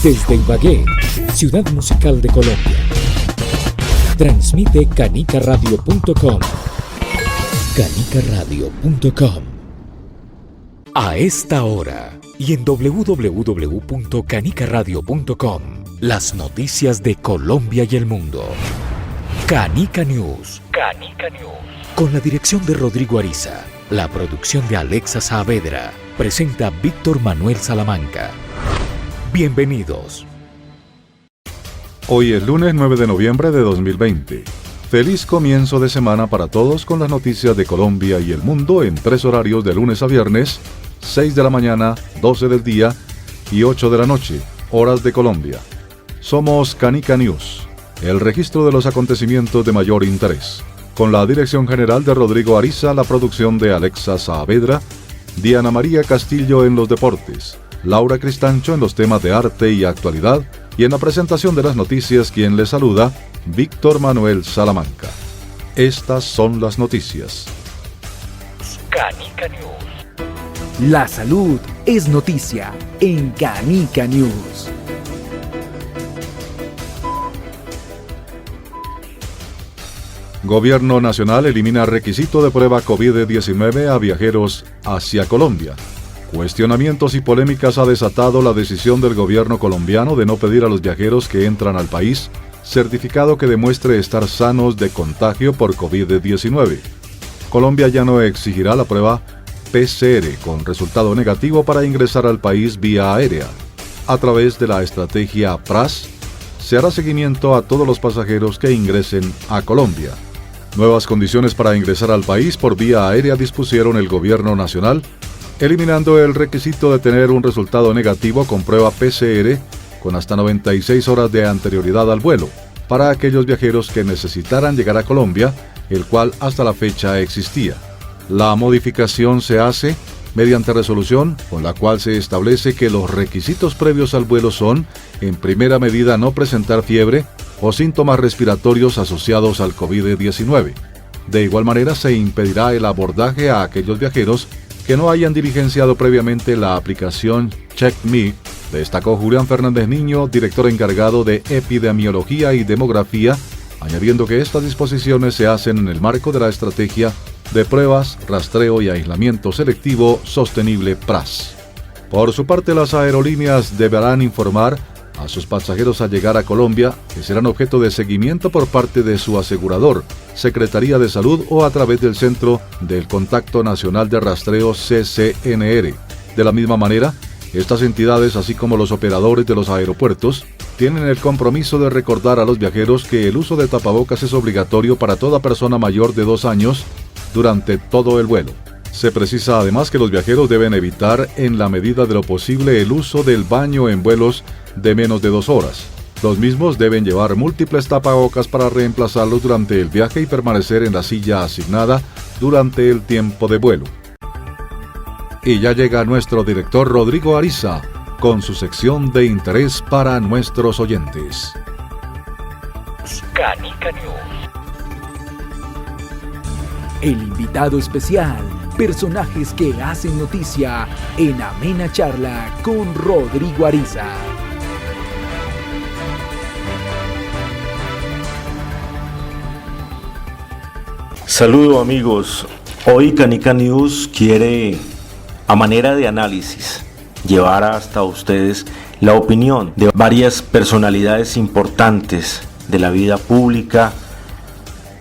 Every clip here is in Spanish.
Desde Ibagué, ciudad musical de Colombia. Transmite canicaradio.com. canicaradio.com. A esta hora y en www.canicaradio.com, las noticias de Colombia y el mundo. Canica News. Canica News. Con la dirección de Rodrigo Ariza, la producción de Alexa Saavedra, presenta Víctor Manuel Salamanca. Bienvenidos. Hoy es lunes 9 de noviembre de 2020. Feliz comienzo de semana para todos con las noticias de Colombia y el mundo en 3 horarios de lunes a viernes, 6 de la mañana, 12 del día y 8 de la noche, horas de Colombia. Somos Canica News, el registro de los acontecimientos de mayor interés. Con la dirección general de Rodrigo Ariza, la producción de Alexa Saavedra, Diana María Castillo en los deportes, Laura Cristancho en los temas de arte y actualidad, y en la presentación de las noticias quien les saluda, Víctor Manuel Salamanca. Estas son las noticias. Canica News. La salud es noticia en Canica News. Gobierno Nacional elimina requisito de prueba COVID-19 a viajeros hacia Colombia. Cuestionamientos y polémicas ha desatado la decisión del gobierno colombiano de no pedir a los viajeros que entran al país certificado que demuestre estar sanos de contagio por COVID-19. Colombia ya no exigirá la prueba PCR con resultado negativo para ingresar al país vía aérea. A través de la estrategia PRAS, se hará seguimiento a todos los pasajeros que ingresen a Colombia. Nuevas condiciones para ingresar al país por vía aérea dispusieron el gobierno nacional, eliminando el requisito de tener un resultado negativo con prueba PCR con hasta 96 horas de anterioridad al vuelo, para aquellos viajeros que necesitaran llegar a Colombia, el cual hasta la fecha existía. La modificación se hace mediante resolución con la cual se establece que los requisitos previos al vuelo son, en primera medida, no presentar fiebre o síntomas respiratorios asociados al COVID-19. De igual manera, se impedirá el abordaje a aquellos viajeros que no hayan diligenciado previamente la aplicación CheckMe, destacó Julián Fernández Niño, director encargado de Epidemiología y Demografía, añadiendo que estas disposiciones se hacen en el marco de la estrategia de pruebas, rastreo y aislamiento selectivo sostenible PRAS. Por su parte, las aerolíneas deberán informar a sus pasajeros al llegar a Colombia que serán objeto de seguimiento por parte de su asegurador, Secretaría de Salud o a través del Centro del Contacto Nacional de Rastreo CCNR. De la misma manera, estas entidades, así como los operadores de los aeropuertos, tienen el compromiso de recordar a los viajeros que el uso de tapabocas es obligatorio para toda persona mayor de 2 años durante todo el vuelo. Se precisa además que los viajeros deben evitar en la medida de lo posible el uso del baño en vuelos de menos de 2 horas. Los mismos deben llevar múltiples tapabocas para reemplazarlos durante el viaje y permanecer en la silla asignada durante el tiempo de vuelo. Y ya llega nuestro director Rodrigo Ariza con su sección de interés para nuestros oyentes. Canica News. El invitado especial, personajes que hacen noticia en amena charla con Rodrigo Ariza. Saludos amigos, hoy Canica News quiere, a manera de análisis, llevar hasta ustedes la opinión de varias personalidades importantes de la vida pública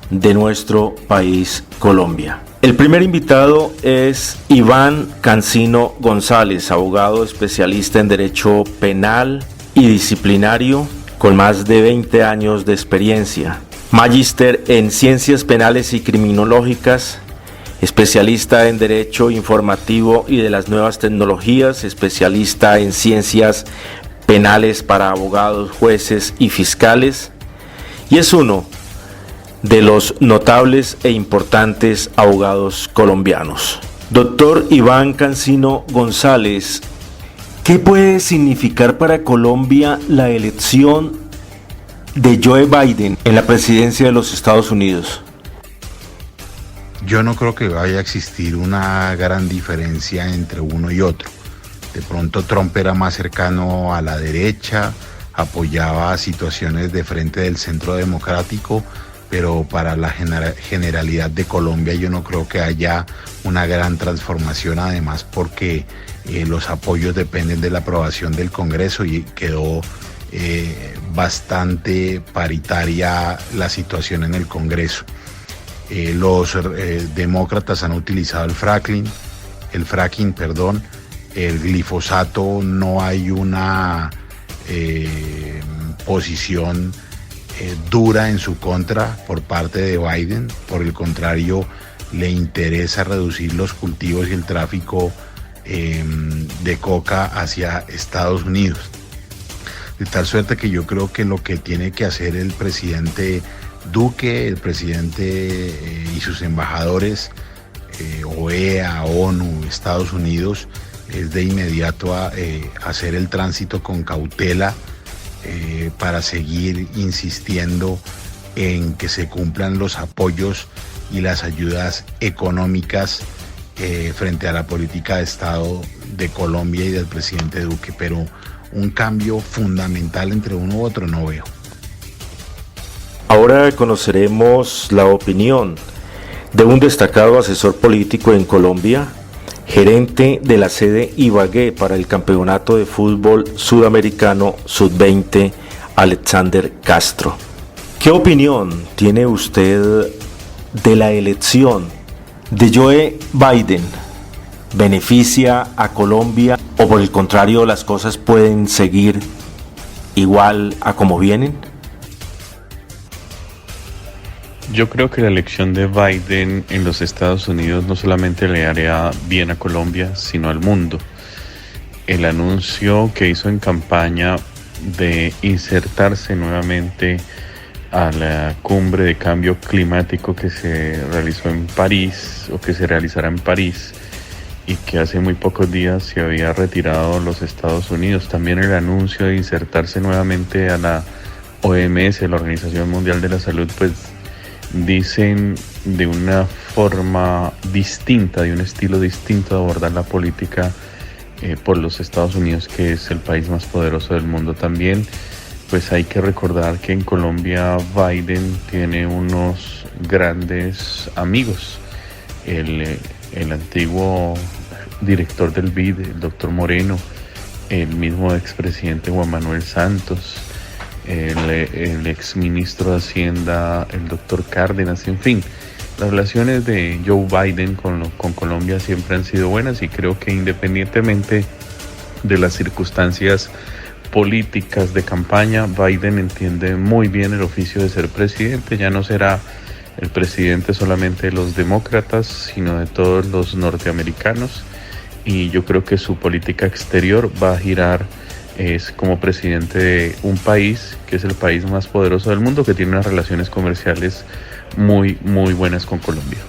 de nuestro país, Colombia. El primer invitado es Iván Cancino González, abogado especialista en Derecho Penal y Disciplinario, con más de 20 años de experiencia. Magíster en Ciencias Penales y Criminológicas, especialista en Derecho Informativo y de las Nuevas Tecnologías, especialista en Ciencias Penales para abogados, jueces y fiscales, y es uno de los notables e importantes abogados colombianos. Doctor Iván Cancino González, ¿qué puede significar para Colombia la elección de Joe Biden en la presidencia de los Estados Unidos? Yo no creo que vaya a existir una gran diferencia entre uno y otro. De pronto Trump era más cercano a la derecha, apoyaba situaciones de frente del centro democrático, pero para la generalidad de Colombia yo no creo que haya una gran transformación, además porque los apoyos dependen de la aprobación del Congreso y quedó bastante paritaria la situación en el Congreso. Los demócratas han utilizado el fracking, el glifosato, no hay una posición dura en su contra por parte de Biden. Por el contrario, le interesa reducir los cultivos y el tráfico de coca hacia Estados Unidos. De tal suerte que yo creo que lo que tiene que hacer el presidente Duque, el presidente y sus embajadores, OEA, ONU, Estados Unidos, es de inmediato hacer el tránsito con cautela para seguir insistiendo en que se cumplan los apoyos y las ayudas económicas frente a la política de Estado de Colombia y del presidente Duque, pero un cambio fundamental entre uno u otro no veo. Ahora conoceremos la opinión de un destacado asesor político en Colombia, gerente de la sede Ibagué para el Campeonato de Fútbol Sudamericano Sub-20, Alexander Castro. ¿Qué opinión tiene usted de la elección de Joe Biden? ¿Beneficia a Colombia o por el contrario las cosas pueden seguir igual a como vienen? Yo creo que la elección de Biden en los Estados Unidos no solamente le haría bien a Colombia, sino al mundo. El anuncio que hizo en campaña de insertarse nuevamente a la cumbre de cambio climático que se realizó en París, o que se realizará en París, y que hace muy pocos días se había retirado los Estados Unidos. También el anuncio de insertarse nuevamente a la OMS, la Organización Mundial de la Salud, pues dicen de una forma distinta, de un estilo distinto de abordar la política por los Estados Unidos, que es el país más poderoso del mundo. También pues hay que recordar que en Colombia Biden tiene unos grandes amigos. El antiguo director del BID, el doctor Moreno, el mismo expresidente Juan Manuel Santos, el exministro de Hacienda, el doctor Cárdenas, en fin. Las relaciones de Joe Biden con Colombia siempre han sido buenas, y creo que independientemente de las circunstancias políticas de campaña, Biden entiende muy bien el oficio de ser presidente. Ya no será el presidente solamente de los demócratas, sino de todos los norteamericanos, y yo creo que su política exterior va a girar como presidente de un país que es el país más poderoso del mundo, que tiene unas relaciones comerciales muy, muy buenas con Colombia.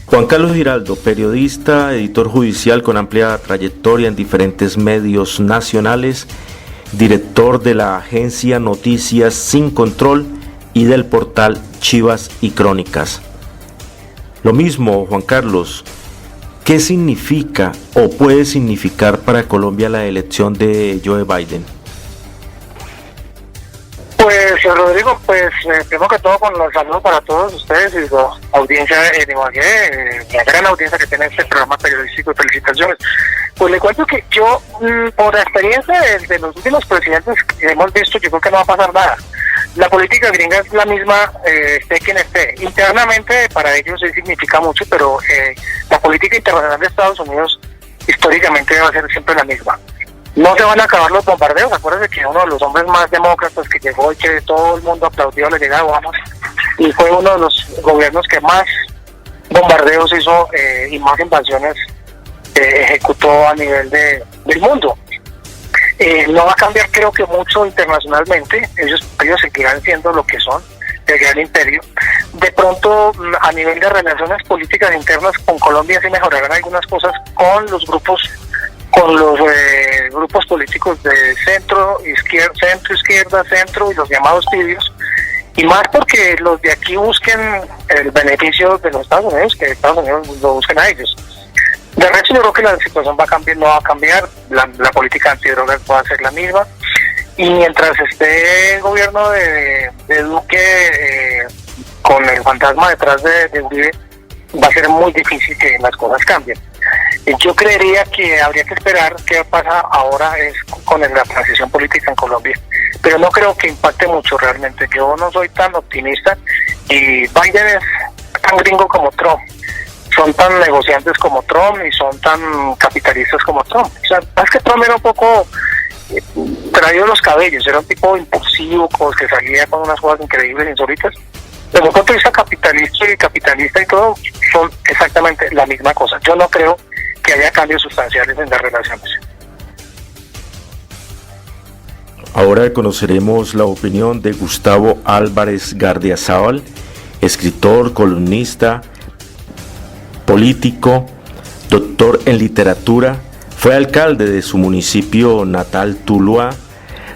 Juan Carlos Giraldo, periodista, editor judicial con amplia trayectoria en diferentes medios nacionales, director de la agencia Noticias Sin Control y del portal Chivas y Crónicas. Lo mismo, Juan Carlos, ¿qué significa o puede significar para Colombia la elección de Joe Biden? Pues Rodrigo, primero que todo con los saludos para todos ustedes y la audiencia de Ibagué, la gran audiencia que tiene este programa periodístico, felicitaciones. Pues le cuento que yo, por la experiencia de los últimos presidentes que hemos visto, yo creo que no va a pasar nada. La política gringa es la misma, esté quien esté. Internamente para ellos sí significa mucho, pero la política internacional de Estados Unidos históricamente va a ser siempre la misma. No se van a acabar los bombardeos. Acuérdense que uno de los hombres más demócratas que llegó y que todo el mundo aplaudió la llegada de Obama, y fue uno de los gobiernos que más bombardeos hizo y más invasiones ejecutó a nivel del mundo. No va a cambiar, creo que mucho internacionalmente. Ellos seguirán siendo lo que son, el gran imperio. De pronto, a nivel de relaciones políticas internas con Colombia sí mejorarán algunas cosas con los grupos políticos de centro izquierda, centro y los llamados tibios, y más porque los de aquí busquen el beneficio de los Estados Unidos, que Estados Unidos lo busquen a ellos. De resto yo creo que la situación no va a cambiar, la política antidrogas va a ser la misma, y mientras esté el gobierno de Duque con el fantasma detrás de Uribe, va a ser muy difícil que las cosas cambien. Yo creería que habría que esperar qué pasa ahora es con la transición política en Colombia, pero no creo que impacte mucho realmente. Yo no soy tan optimista, y Biden es tan gringo como Trump, son tan negociantes como Trump y son tan capitalistas como Trump. O sea, más que Trump era un poco traído de los cabellos, era un tipo impulsivo, que salía con unas cosas increíbles, insólitas. Desde un punto de vista capitalista y todo, son exactamente la misma cosa. Yo no creo que haya cambios sustanciales en las relaciones. Ahora conoceremos la opinión de Gustavo Álvarez Gardiazabal, escritor, columnista, político, doctor en literatura, fue alcalde de su municipio natal Tuluá,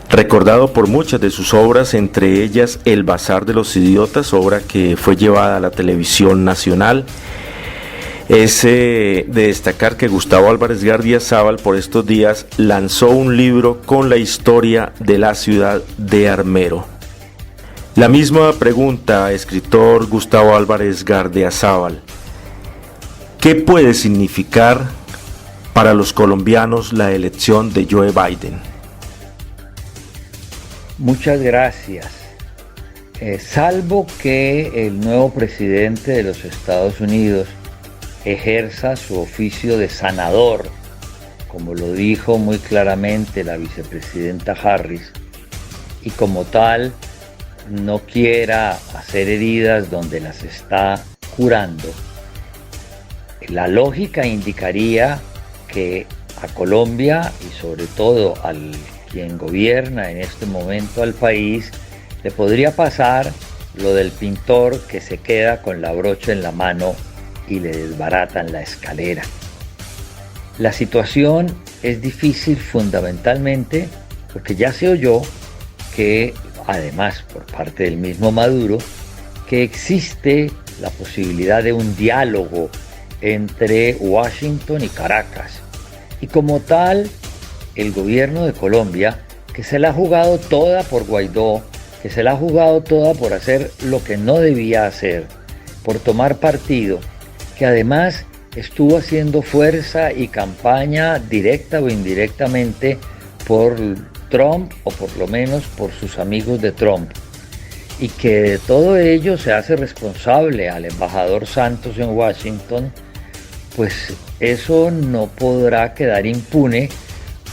recordado por muchas de sus obras, entre ellas El Bazar de los Idiotas, obra que fue llevada a la televisión nacional. Es de destacar que Gustavo Álvarez Gardiazabal por estos días lanzó un libro con la historia de la ciudad de Armero. La misma pregunta, escritor Gustavo Álvarez Gardiazabal. ¿Qué puede significar para los colombianos la elección de Joe Biden? Muchas gracias. Salvo que el nuevo presidente de los Estados Unidos ejerza su oficio de sanador, como lo dijo muy claramente la vicepresidenta Harris, y como tal no quiera hacer heridas donde las está curando, la lógica indicaría que a Colombia y sobre todo al quien gobierna en este momento al país le podría pasar lo del pintor que se queda con la brocha en la mano y le desbaratan la escalera. La situación es difícil fundamentalmente porque ya se oyó que, además por parte del mismo Maduro, que existe la posibilidad de un diálogo entre Washington y Caracas. Y como tal, el gobierno de Colombia, que se la ha jugado toda por Guaidó, que se la ha jugado toda por hacer lo que no debía hacer, por tomar partido, que además estuvo haciendo fuerza y campaña directa o indirectamente por Trump, o por lo menos por sus amigos de Trump, y que de todo ello se hace responsable al embajador Santos en Washington, pues eso no podrá quedar impune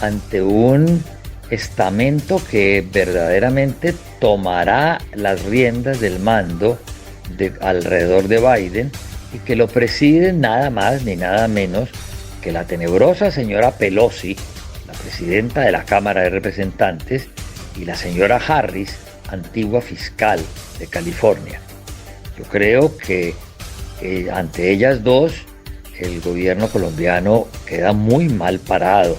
ante un estamento que verdaderamente tomará las riendas del mando alrededor de Biden, y que lo preside nada más ni nada menos que la tenebrosa señora Pelosi, la presidenta de la Cámara de Representantes, y la señora Harris, antigua fiscal de California. Yo creo que ante ellas dos el gobierno colombiano queda muy mal parado,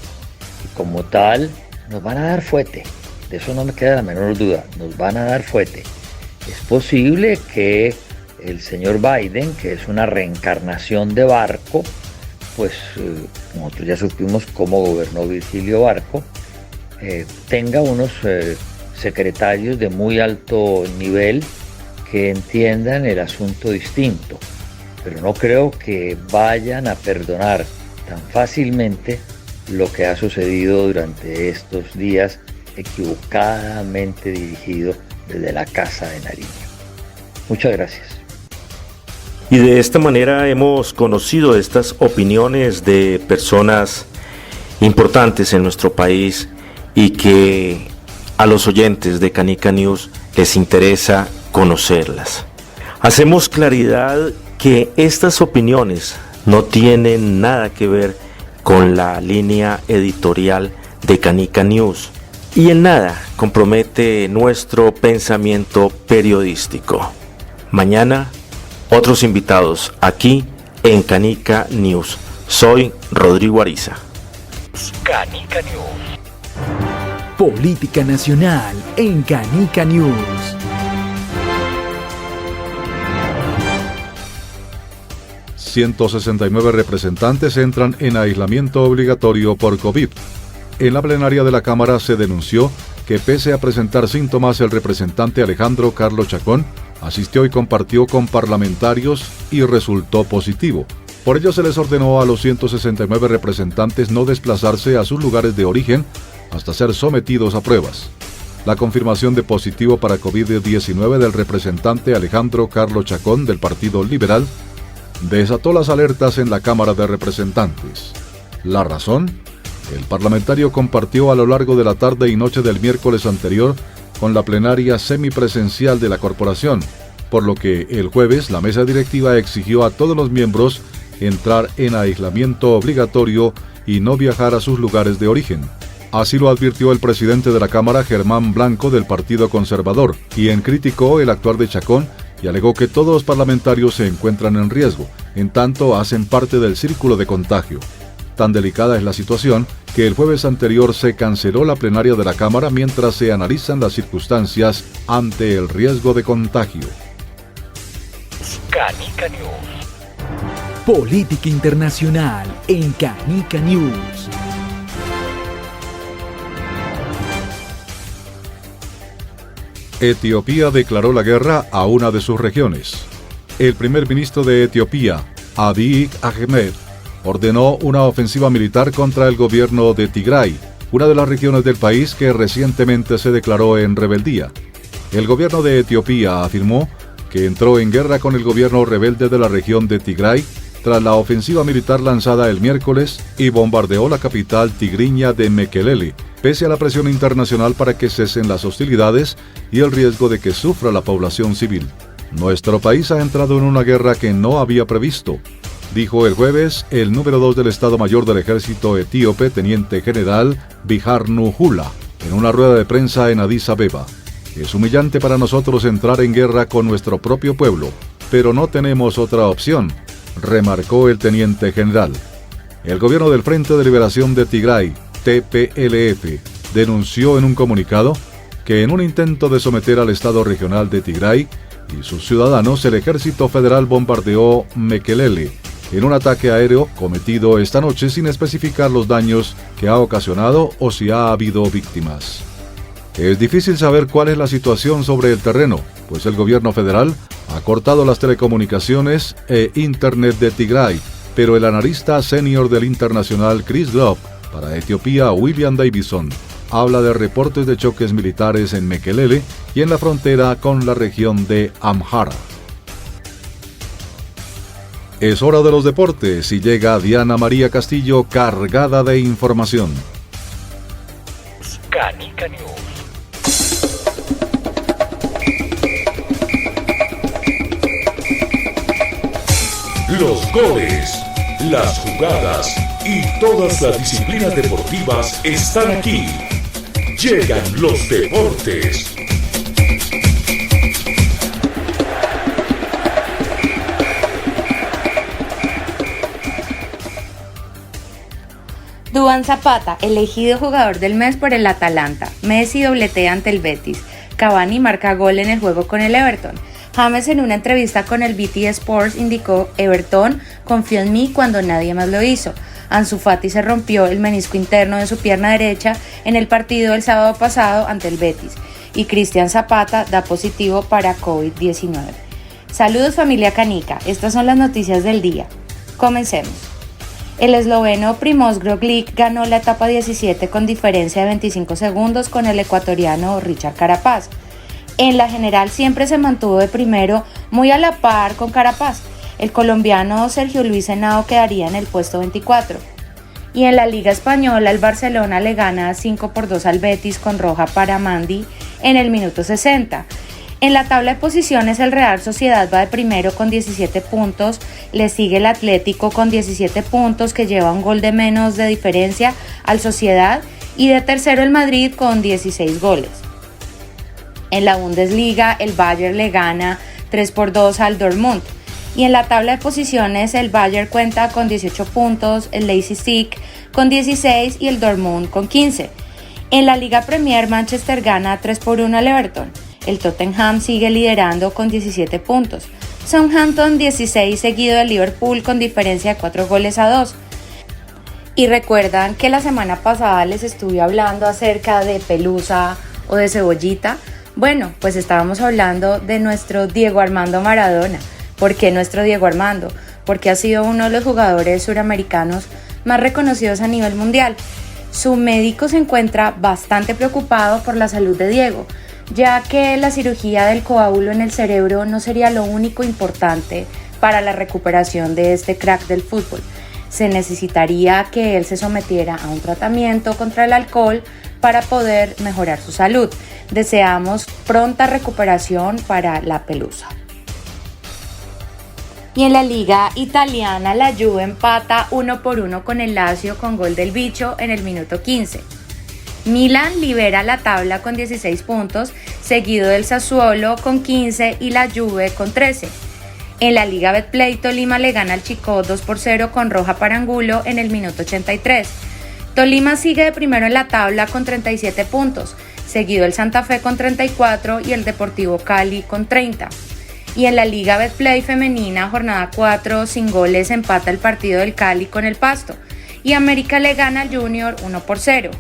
y como tal nos van a dar fuete, de eso no me queda la menor duda, nos van a dar fuete. Es posible que el señor Biden, que es una reencarnación de Barco, pues nosotros ya supimos cómo gobernó Virgilio Barco, tenga unos secretarios de muy alto nivel que entiendan el asunto distinto, pero no creo que vayan a perdonar tan fácilmente lo que ha sucedido durante estos días, equivocadamente dirigido desde la Casa de Nariño. Muchas gracias. Y de esta manera hemos conocido estas opiniones de personas importantes en nuestro país y que a los oyentes de Canica News les interesa conocerlas. Hacemos claridad que estas opiniones no tienen nada que ver con la línea editorial de Canica News y en nada compromete nuestro pensamiento periodístico. Mañana, otros invitados aquí en Canica News. Soy Rodrigo Ariza. Canica News. Política nacional en Canica News. 169 representantes entran en aislamiento obligatorio por COVID. En la plenaria de la Cámara se denunció que pese a presentar síntomas, el representante Alejandro Carlos Chacón asistió y compartió con parlamentarios y resultó positivo. Por ello se les ordenó a los 169 representantes no desplazarse a sus lugares de origen hasta ser sometidos a pruebas. La confirmación de positivo para COVID-19 del representante Alejandro Carlos Chacón del Partido Liberal desató las alertas en la Cámara de Representantes. ¿La razón? El parlamentario compartió a lo largo de la tarde y noche del miércoles anterior con la plenaria semipresencial de la corporación, por lo que el jueves la mesa directiva exigió a todos los miembros entrar en aislamiento obligatorio y no viajar a sus lugares de origen. Así lo advirtió el presidente de la Cámara, Germán Blanco, del Partido Conservador, quien criticó el actuar de Chacón y alegó que todos los parlamentarios se encuentran en riesgo, en tanto hacen parte del círculo de contagio. Tan delicada es la situación que el jueves anterior se canceló la plenaria de la Cámara mientras se analizan las circunstancias ante el riesgo de contagio. Canica News. Política internacional en Canica News. Etiopía declaró la guerra a una de sus regiones. El primer ministro de Etiopía, Abiy Ahmed, ordenó una ofensiva militar contra el gobierno de Tigray, una de las regiones del país que recientemente se declaró en rebeldía. El gobierno de Etiopía afirmó que entró en guerra con el gobierno rebelde de la región de Tigray tras la ofensiva militar lanzada el miércoles y bombardeó la capital tigriña de Mekelele, pese a la presión internacional para que cesen las hostilidades y el riesgo de que sufra la población civil. Nuestro país ha entrado en una guerra que no había previsto, dijo el jueves el número 2 del Estado Mayor del Ejército etíope, teniente general Biharnu Jula, en una rueda de prensa en Addis Abeba. Es humillante para nosotros entrar en guerra con nuestro propio pueblo, pero no tenemos otra opción, remarcó el teniente general. El gobierno del Frente de Liberación de Tigray, TPLF, denunció en un comunicado que en un intento de someter al Estado regional de Tigray y sus ciudadanos, el ejército federal bombardeó Mekelele en un ataque aéreo cometido esta noche sin especificar los daños que ha ocasionado o si ha habido víctimas. Es difícil saber cuál es la situación sobre el terreno, pues el gobierno federal ha cortado las telecomunicaciones e internet de Tigray, pero el analista senior del internacional Chris Globe para Etiopía, William Davison, habla de reportes de choques militares en Mekelele y en la frontera con la región de Amhara. Es hora de los deportes y llega Diana María Castillo cargada de información. Canica News. Los goles, las jugadas y todas las disciplinas deportivas están aquí. Llegan los deportes. Duván Zapata, elegido jugador del mes por el Atalanta. Messi dobletea ante el Betis. Cavani marca gol en el juego con el Everton. James, en una entrevista con el BT Sports, indicó: Everton confió en mí cuando nadie más lo hizo. Ansu Fati se rompió el menisco interno de su pierna derecha en el partido del sábado pasado ante el Betis. Y Cristian Zapata da positivo para COVID-19. Saludos, familia canica. Estas son las noticias del día. Comencemos. El esloveno Primož Roglič ganó la etapa 17 con diferencia de 25 segundos con el ecuatoriano Richard Carapaz. En la general siempre se mantuvo de primero, muy a la par con Carapaz. El colombiano Sergio Luis Henao quedaría en el puesto 24. Y en la Liga Española, el Barcelona le gana 5-2 al Betis con roja para Mandi en el minuto 60. En la tabla de posiciones, el Real Sociedad va de primero con 17 puntos, le sigue el Atlético con 17 puntos, que lleva un gol de menos de diferencia al Sociedad, y de tercero el Madrid con 16 goles. En la Bundesliga, el Bayern le gana 3-2 al Dortmund. Y en la tabla de posiciones, el Bayern cuenta con 18 puntos, el Leipzig con 16 y el Dortmund con 15. En la Liga Premier, Manchester gana 3-1 al Everton. El Tottenham sigue liderando con 17 puntos. Southampton 16 seguido de Liverpool con diferencia de 4-2. Y recuerdan que la semana pasada les estuve hablando acerca de Pelusa o de Cebollita. Bueno, pues estábamos hablando de nuestro Diego Armando Maradona. ¿Por qué nuestro Diego Armando? Porque ha sido uno de los jugadores suramericanos más reconocidos a nivel mundial. Su médico se encuentra bastante preocupado por la salud de Diego, ya que la cirugía del coágulo en el cerebro no sería lo único importante para la recuperación de este crack del fútbol. Se necesitaría que él se sometiera a un tratamiento contra el alcohol para poder mejorar su salud. Deseamos pronta recuperación para la Pelusa. Y en la liga italiana, la Juve empata 1-1 con el Lazio con gol del Bicho en el minuto 15. Milan lidera la tabla con 16 puntos, seguido del Sassuolo con 15 y la Juve con 13. En la Liga Betplay, Tolima le gana al Chicó 2-0 con roja para Angulo en el minuto 83. Tolima sigue de primero en la tabla con 37 puntos, seguido el Santa Fe con 34 y el Deportivo Cali con 30. Y en la Liga Betplay femenina, jornada 4, sin goles, empata el partido del Cali con el Pasto y América le gana al Junior 1-0.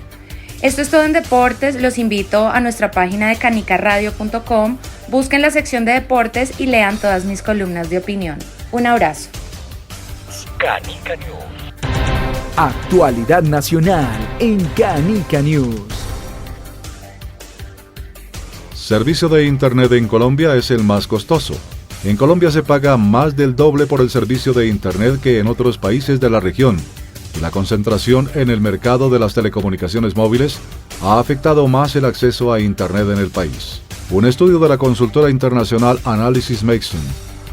Esto es todo en deportes. Los invito a nuestra página de canicaradio.com, busquen la sección de deportes y lean todas mis columnas de opinión. Un abrazo. Canica News. Actualidad nacional en Canica News. Servicio de Internet en Colombia es el más costoso. En Colombia se paga más del doble por el servicio de Internet que en otros países de la región. Y la concentración en el mercado de las telecomunicaciones móviles ha afectado más el acceso a Internet en el país. Un estudio de la consultora internacional Analysys Mason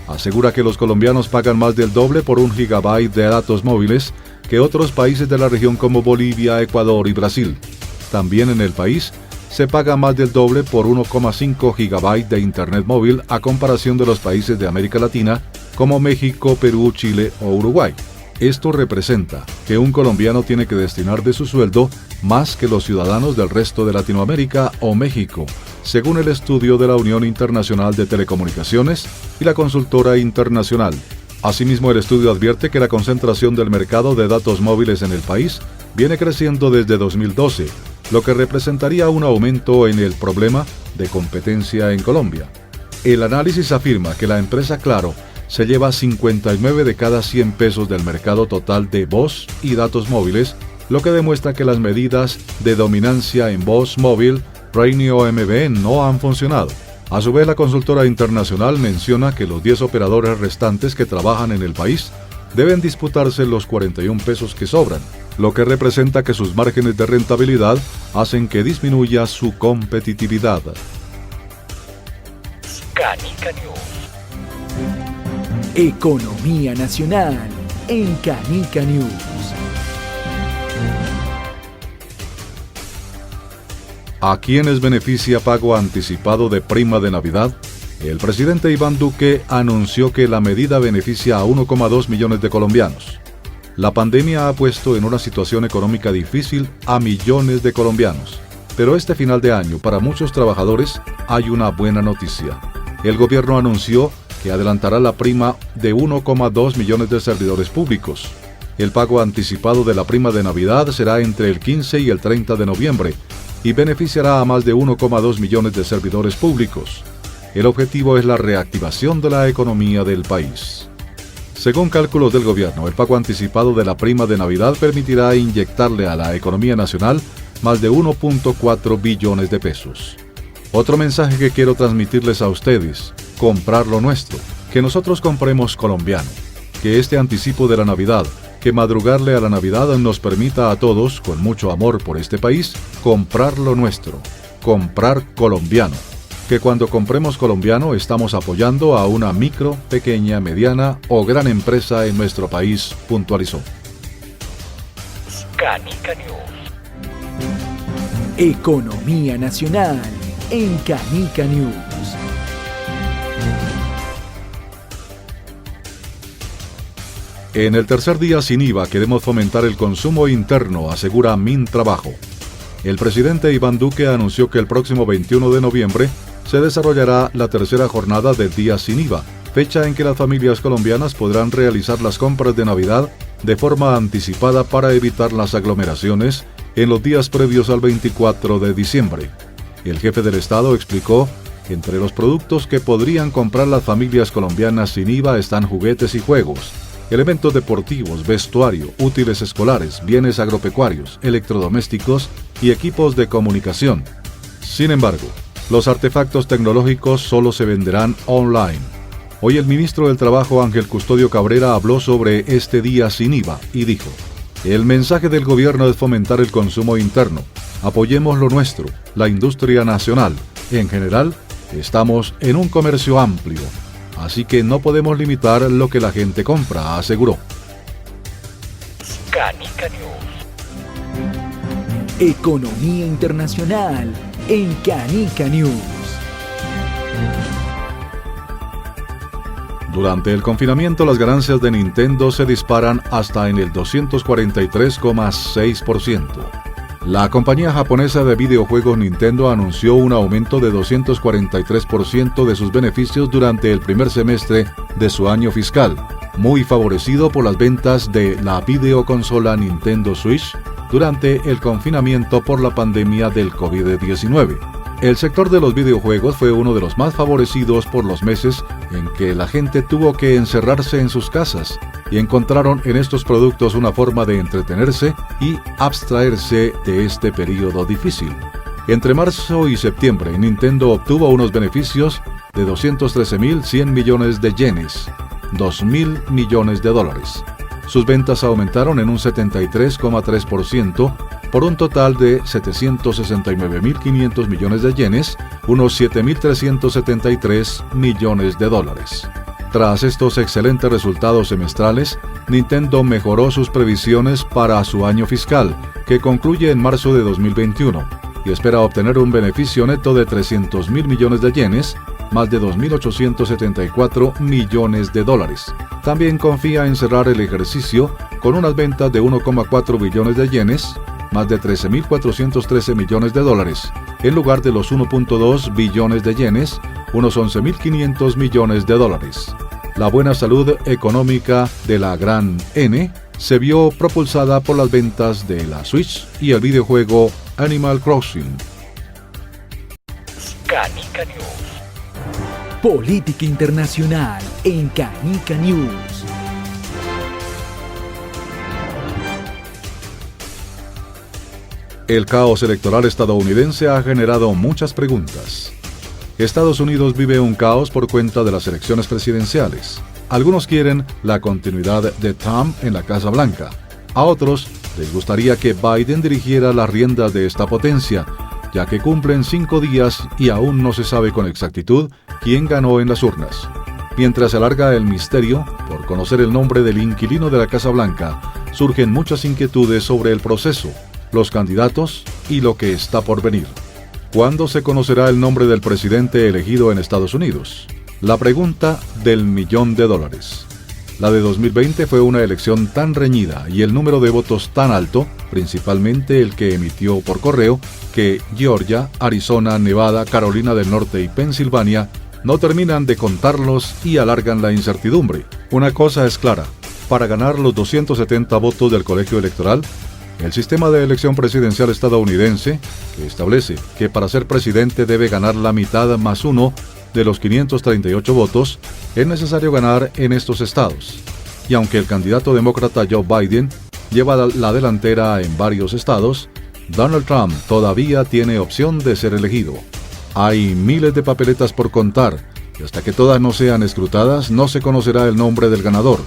asegura que los colombianos pagan más del doble por 1 gigabyte de datos móviles que otros países de la región como Bolivia, Ecuador y Brasil. También en el país se paga más del doble por 1,5 gigabyte de Internet móvil a comparación de los países de América Latina como México, Perú, Chile o Uruguay. Esto representa que un colombiano tiene que destinar de su sueldo más que los ciudadanos del resto de Latinoamérica o México, según el estudio de la Unión Internacional de Telecomunicaciones y la consultora internacional. Asimismo, el estudio advierte que la concentración del mercado de datos móviles en el país viene creciendo desde 2012, lo que representaría un aumento en el problema de competencia en Colombia. El análisis afirma que la empresa Claro se lleva 59 de cada 100 pesos del mercado total de voz y datos móviles, lo que demuestra que las medidas de dominancia en voz móvil, Rainy o MVN no han funcionado. A su vez, la consultora internacional menciona que los 10 operadores restantes que trabajan en el país deben disputarse los 41 pesos que sobran, lo que representa que sus márgenes de rentabilidad hacen que disminuya su competitividad. Canica News. Economía nacional en Canica News. ¿A quiénes beneficia pago anticipado de prima de Navidad? El presidente Iván Duque anunció que la medida beneficia a 1,2 millones de colombianos. La pandemia ha puesto en una situación económica difícil a millones de colombianos, pero este final de año para muchos trabajadores hay una buena noticia. El gobierno anunció que adelantará la prima de 1,2 millones de servidores públicos. El pago anticipado de la prima de Navidad será entre el 15 y el 30 de noviembre y beneficiará a más de 1,2 millones de servidores públicos. El objetivo es la reactivación de la economía del país. Según cálculos del gobierno, el pago anticipado de la prima de Navidad permitirá inyectarle a la economía nacional más de 1.4 billones de pesos. Otro mensaje que quiero transmitirles a ustedes: comprar lo nuestro, que nosotros compremos colombiano, que este anticipo de la Navidad, que madrugarle a la Navidad nos permita a todos, con mucho amor por este país, comprar lo nuestro, comprar colombiano, que cuando compremos colombiano estamos apoyando a una micro, pequeña, mediana o gran empresa en nuestro país, puntualizó. Canica News. Economía nacional en Canica News. En el tercer día sin IVA queremos fomentar el consumo interno, asegura Mintrabajo. El presidente Iván Duque anunció que el próximo 21 de noviembre se desarrollará la tercera jornada del Día Sin IVA, fecha en que las familias colombianas podrán realizar las compras de Navidad de forma anticipada para evitar las aglomeraciones en los días previos al 24 de diciembre. El jefe del Estado explicó que entre los productos que podrían comprar las familias colombianas sin IVA están juguetes y juegos, elementos deportivos, vestuario, útiles escolares, bienes agropecuarios, electrodomésticos y equipos de comunicación. Sin embargo, los artefactos tecnológicos solo se venderán online. Hoy el ministro del Trabajo, Ángel Custodio Cabrera, habló sobre este día sin IVA y dijo: el mensaje del gobierno es fomentar el consumo interno. Apoyemos lo nuestro, la industria nacional. En general, estamos en un comercio amplio, así que no podemos limitar lo que la gente compra, aseguró. Canica News. Economía internacional en Canica News. Durante el confinamiento, las ganancias de Nintendo se disparan hasta en el 243,6%. La compañía japonesa de videojuegos Nintendo anunció un aumento de 243% de sus beneficios durante el primer semestre de su año fiscal, muy favorecido por las ventas de la videoconsola Nintendo Switch durante el confinamiento por la pandemia del COVID-19. El sector de los videojuegos fue uno de los más favorecidos por los meses en que la gente tuvo que encerrarse en sus casas y encontraron en estos productos una forma de entretenerse y abstraerse de este periodo difícil. Entre marzo y septiembre, Nintendo obtuvo unos beneficios de 213.100 millones de yenes, $2.000 millones. Sus ventas aumentaron en un 73,3%, por un total de 769.500 millones de yenes, unos 7.373 millones de dólares. Tras estos excelentes resultados semestrales, Nintendo mejoró sus previsiones para su año fiscal, que concluye en marzo de 2021, y espera obtener un beneficio neto de 300.000 millones de yenes, más de 2.874 millones de dólares. También confía en cerrar el ejercicio con unas ventas de 1,4 billones de yenes, más de 13.413 millones de dólares, en lugar de los 1.2 billones de yenes, unos 11.500 millones de dólares. La buena salud económica de la gran N se vio propulsada por las ventas de la Switch y el videojuego Animal Crossing. Canica News. Política internacional en Canica News. El caos electoral estadounidense ha generado muchas preguntas. Estados Unidos vive un caos por cuenta de las elecciones presidenciales. Algunos quieren la continuidad de Trump en la Casa Blanca. A otros les gustaría que Biden dirigiera las riendas de esta potencia, ya que cumplen 5 días y aún no se sabe con exactitud quién ganó en las urnas. Mientras se alarga el misterio por conocer el nombre del inquilino de la Casa Blanca, surgen muchas inquietudes sobre el proceso, los candidatos y lo que está por venir. ¿Cuándo se conocerá el nombre del presidente elegido en Estados Unidos? La pregunta del $1.000.000. La de 2020 fue una elección tan reñida y el número de votos tan alto, principalmente el que emitió por correo, que Georgia, Arizona, Nevada, Carolina del Norte y Pensilvania no terminan de contarlos y alargan la incertidumbre. Una cosa es clara: para ganar los 270 votos del colegio electoral, el sistema de elección presidencial estadounidense, que establece que para ser presidente debe ganar la mitad más uno de los 538 votos, es necesario ganar en estos estados. Y aunque el candidato demócrata Joe Biden lleva la delantera en varios estados, Donald Trump todavía tiene opción de ser elegido. Hay miles de papeletas por contar, y hasta que todas no sean escrutadas, no se conocerá el nombre del ganador.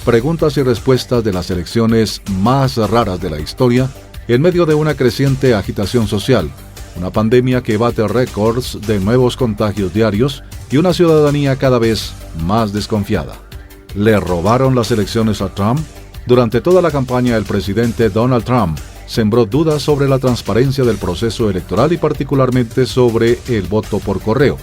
Preguntas y respuestas de las elecciones más raras de la historia, en medio de una creciente agitación social, una pandemia que bate récords de nuevos contagios diarios y una ciudadanía cada vez más desconfiada. ¿Le robaron las elecciones a Trump? Durante toda la campaña, el presidente Donald Trump sembró dudas sobre la transparencia del proceso electoral y particularmente sobre el voto por correo.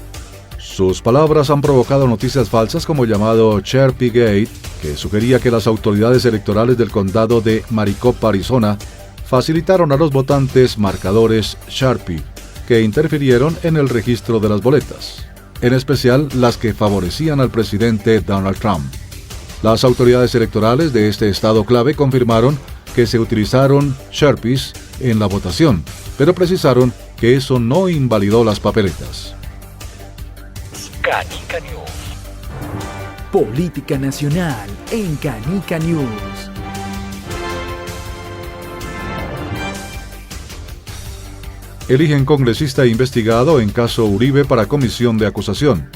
Sus palabras han provocado noticias falsas como el llamado Sharpiegate, que sugería que las autoridades electorales del condado de Maricopa, Arizona, facilitaron a los votantes marcadores Sharpie, que interfirieron en el registro de las boletas. en especial las que favorecían al presidente Donald Trump. Las autoridades electorales de este estado clave confirmaron que se utilizaron Sharpies en la votación, pero precisaron que eso no invalidó las papeletas. Canica News. Política nacional en Canica News. Eligen congresista investigado en caso Uribe para comisión de acusación.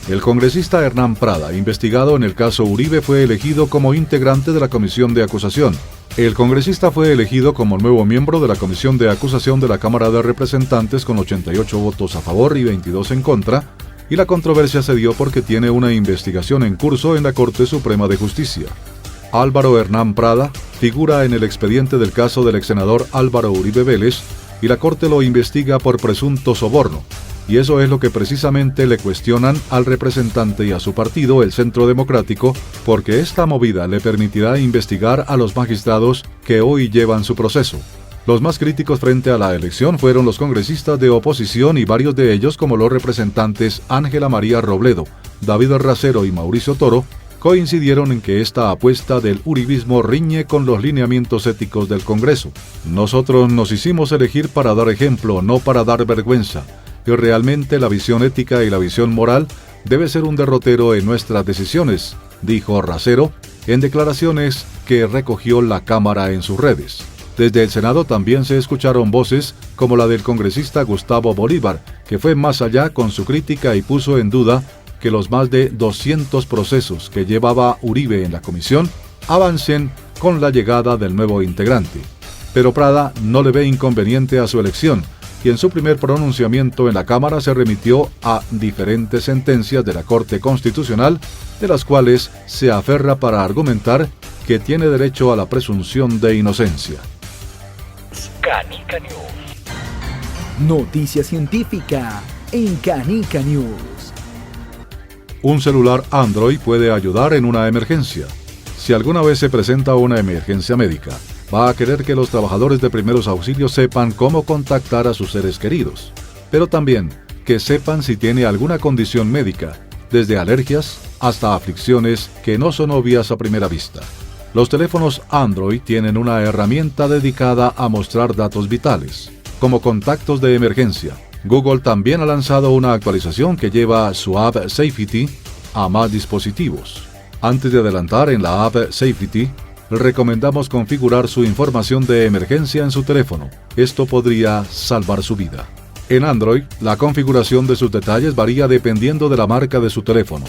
El congresista Hernán Prada, investigado en el caso Uribe, fue elegido como integrante de la comisión de acusación. El congresista fue elegido como nuevo miembro de la comisión de acusación de la Cámara de Representantes con 88 votos a favor y 22 en contra, y la controversia se dio porque tiene una investigación en curso en la Corte Suprema de Justicia. Álvaro Hernán Prada figura en el expediente del caso del exsenador Álvaro Uribe Vélez y la Corte lo investiga por presunto soborno, y eso es lo que precisamente le cuestionan al representante y a su partido, el Centro Democrático, porque esta movida le permitirá investigar a los magistrados que hoy llevan su proceso. Los más críticos frente a la elección fueron los congresistas de oposición y varios de ellos, como los representantes Ángela María Robledo, David Racero y Mauricio Toro, coincidieron en que esta apuesta del uribismo riñe con los lineamientos éticos del Congreso. Nosotros nos hicimos elegir para dar ejemplo, no para dar vergüenza, y realmente la visión ética y la visión moral debe ser un derrotero en nuestras decisiones, dijo Racero en declaraciones que recogió la Cámara en sus redes. Desde el Senado también se escucharon voces como la del congresista Gustavo Bolívar, que fue más allá con su crítica y puso en duda que los más de 200 procesos que llevaba Uribe en la comisión avancen con la llegada del nuevo integrante. Pero Prada no le ve inconveniente a su elección, y en su primer pronunciamiento en la Cámara se remitió a diferentes sentencias de la Corte Constitucional, de las cuales se aferra para argumentar que tiene derecho a la presunción de inocencia. Canica News. Noticia científica en Canica News. Un celular Android puede ayudar en una emergencia. Si alguna vez se presenta una emergencia médica, va a querer que los trabajadores de primeros auxilios sepan cómo contactar a sus seres queridos, pero también que sepan si tiene alguna condición médica, desde alergias hasta aflicciones que no son obvias a primera vista. Los teléfonos Android tienen una herramienta dedicada a mostrar datos vitales, como contactos de emergencia. Google también ha lanzado una actualización que lleva su app Safety a más dispositivos. Antes de adelantar en la app Safety, recomendamos configurar su información de emergencia en su teléfono. Esto podría salvar su vida. En Android, la configuración de sus detalles varía dependiendo de la marca de su teléfono.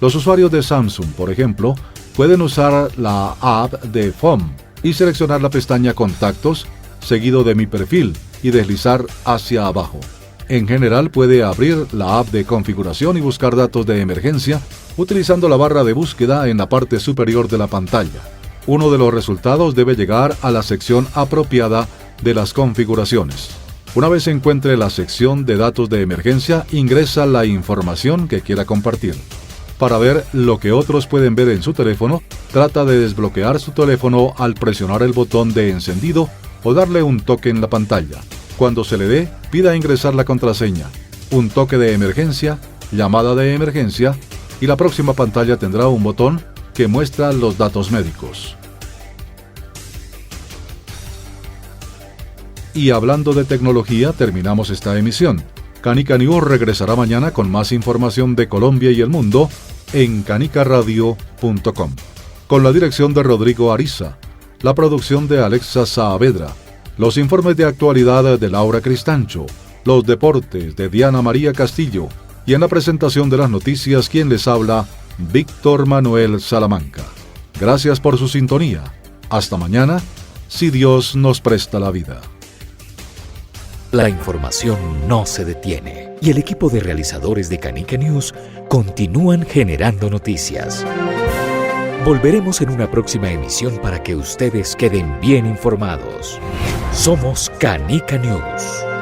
Los usuarios de Samsung, por ejemplo, pueden usar la app de Phone y seleccionar la pestaña Contactos, seguido de Mi perfil, y deslizar hacia abajo. En general, puede abrir la app de configuración y buscar datos de emergencia utilizando la barra de búsqueda en la parte superior de la pantalla. Uno de los resultados debe llegar a la sección apropiada de las configuraciones. Una vez se encuentre la sección de datos de emergencia, ingresa la información que quiera compartir. Para ver lo que otros pueden ver en su teléfono, trata de desbloquear su teléfono al presionar el botón de encendido o darle un toque en la pantalla. Cuando se le dé, pida ingresar la contraseña, un toque de emergencia, llamada de emergencia, y la próxima pantalla tendrá un botón que muestra los datos médicos. Y hablando de tecnología, terminamos esta emisión. Canica News regresará mañana con más información de Colombia y el mundo en canicaradio.com. Con la dirección de Rodrigo Ariza, la producción de Alexa Saavedra, los informes de actualidad de Laura Cristancho, los deportes de Diana María Castillo y en la presentación de las noticias quien les habla, Víctor Manuel Salamanca. Gracias por su sintonía. Hasta mañana, si Dios nos presta la vida. La información no se detiene y el equipo de realizadores de Canica News continúan generando noticias. Volveremos en una próxima emisión para que ustedes queden bien informados. Somos Canica News.